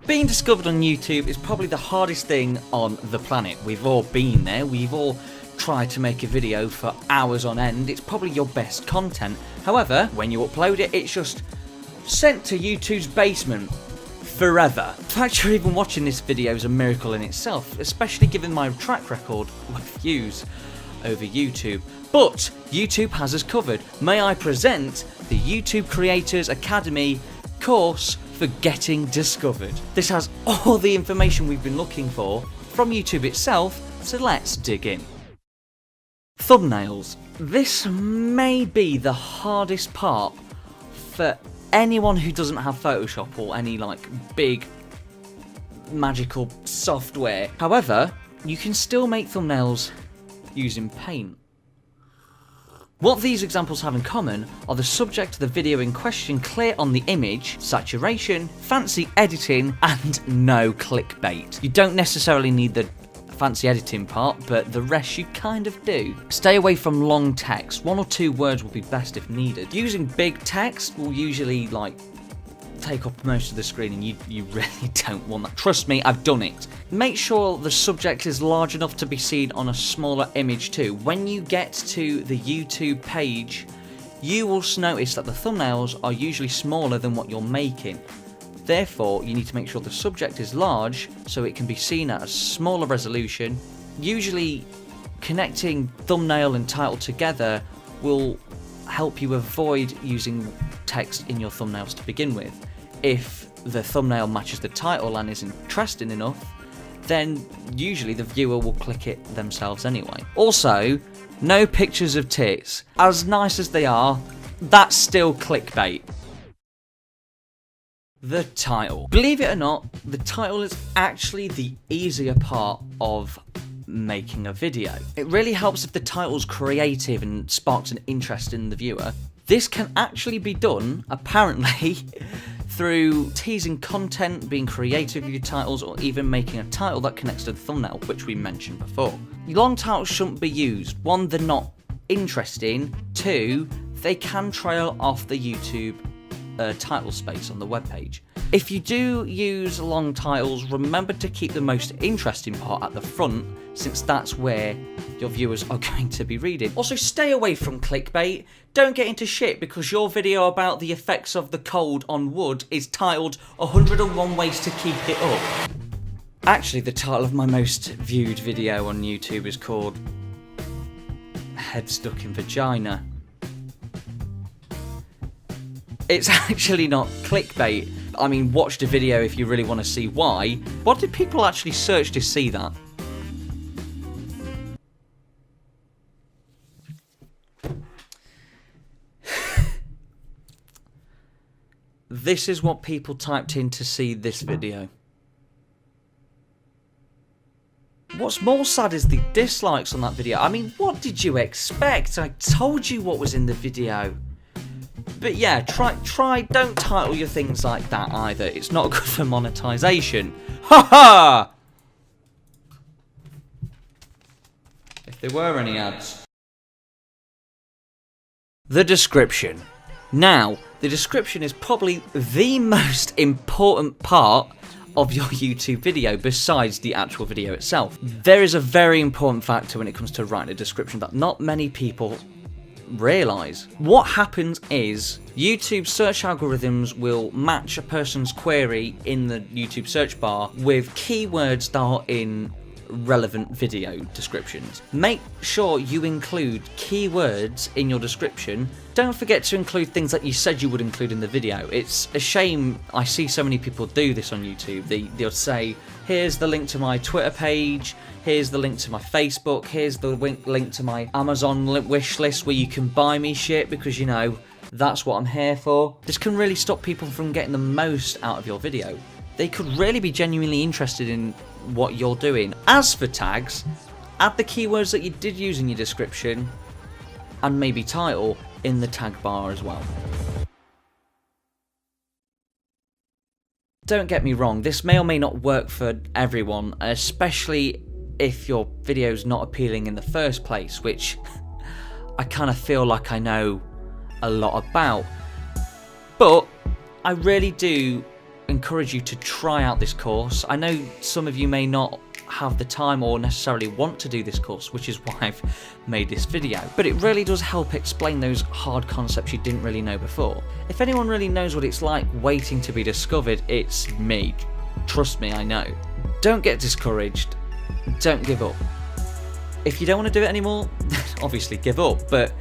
Being discovered on YouTube is probably the hardest thing on the planet. We've all been there, we've all tried to make a video for hours on end. It's probably your best content. However, when you upload it, it's just sent to YouTube's basement forever. The fact you're even watching this video is a miracle in itself, especially given my track record with views over YouTube. But YouTube has us covered. May I present the YouTube Creators Academy course for getting discovered. This has all the information we've been looking for from YouTube itself, so let's dig in. Thumbnails. This may be the hardest part for anyone who doesn't have Photoshop or any like big magical software. However, you can still make thumbnails using Paint. What these examples have in common are the subject of the video in question clear on the image, saturation, fancy editing, and no clickbait. You don't necessarily need the fancy editing part, but the rest you kind of do. Stay away from long text. 1 or 2 words will be best if needed. Using big text will usually take up most of the screen, and you really don't want that. Trust me, I've done it. Make sure the subject is large enough to be seen on a smaller image too. When you get to the YouTube page, you will notice that the thumbnails are usually smaller than what you're making. Therefore, you need to make sure the subject is large so it can be seen at a smaller resolution. Usually, connecting thumbnail and title together will help you avoid using text in your thumbnails to begin with. If the thumbnail matches the title and is interesting enough, then usually the viewer will click it themselves anyway. Also, no pictures of tits. As nice as they are, that's still clickbait. The title. Believe it or not, the title is actually the easier part of making a video. It really helps if the title's creative and sparks an interest in the viewer. This can actually be done, apparently, through teasing content, being creative with your titles, or even making a title that connects to the thumbnail, which we mentioned before. Long titles shouldn't be used. 1, they're not interesting. 2, they can trail off the YouTube title space on the webpage. If you do use long titles, remember to keep the most interesting part at the front, since that's where your viewers are going to be reading. Also, stay away from clickbait. Don't get into shit because your video about the effects of the cold on wood is titled 101 Ways to Keep It Up. Actually, the title of my most viewed video on YouTube is called Head Stuck in Vagina. It's actually not clickbait. I mean, watch the video if you really want to see why. What did people actually search to see that? This is what people typed in to see this video. What's more sad is the dislikes on that video. I mean, what did you expect? I told you what was in the video. But yeah, don't title your things like that either. It's not good for monetization. Ha! If there were any ads. The description. Now, the description is probably the most important part of your YouTube video besides the actual video itself. There is a very important factor when it comes to writing a description that not many people realise. What happens is YouTube search algorithms will match a person's query in the YouTube search bar with keywords that are in relevant video descriptions. Make sure you include keywords in your description. Don't forget to include things that you said you would include in the video. It's a shame I see so many people do this on YouTube. They'll say, here's the link to my Twitter page, here's the link to my Facebook, here's the link to my Amazon wish list where you can buy me shit because, you know, that's what I'm here for. This can really stop people from getting the most out of your video. They could really be genuinely interested in what you're doing. As for tags, add the keywords that you did use in your description and maybe title in the tag bar as well. Don't get me wrong, this may or may not work for everyone, especially if your video's not appealing in the first place, which I kind of feel like I know a lot about. But I really do encourage you to try out this course. I know some of you may not have the time or necessarily want to do this course, which is why I've made this video, but it really does help explain those hard concepts you didn't really know before. If anyone really knows what it's like waiting to be discovered, it's me. Trust me, I know. Don't get discouraged. Don't give up. If you don't want to do it anymore, obviously give up, but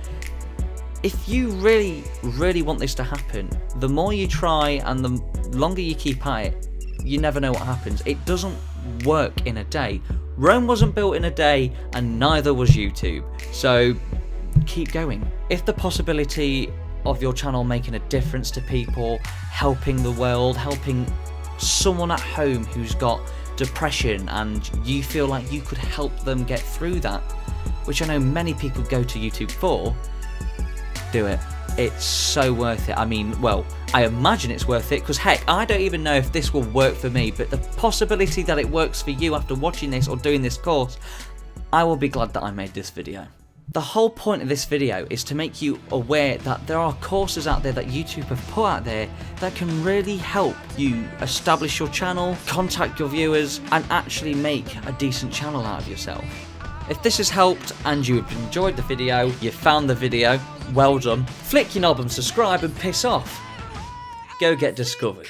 if you really want this to happen, the more you try and the longer you keep at it, you never know what happens. It doesn't work in a day. Rome wasn't built in a day, and neither was YouTube. So keep going. If the possibility of your channel making a difference to people, helping the world, helping someone at home who's got depression, and you feel like you could help them get through that, which I know many people go to YouTube for, do it. It's so worth it. I mean, well, I imagine it's worth it, because heck, I don't even know if this will work for me, but the possibility that it works for you after watching this or doing this course, I will be glad that I made this video. The whole point of this video is to make you aware that there are courses out there that YouTube have put out there that can really help you establish your channel, contact your viewers, and actually make a decent channel out of yourself. If this has helped and you have enjoyed the video, you found the video, well done. Flick your knob and subscribe and piss off. Go get discovered.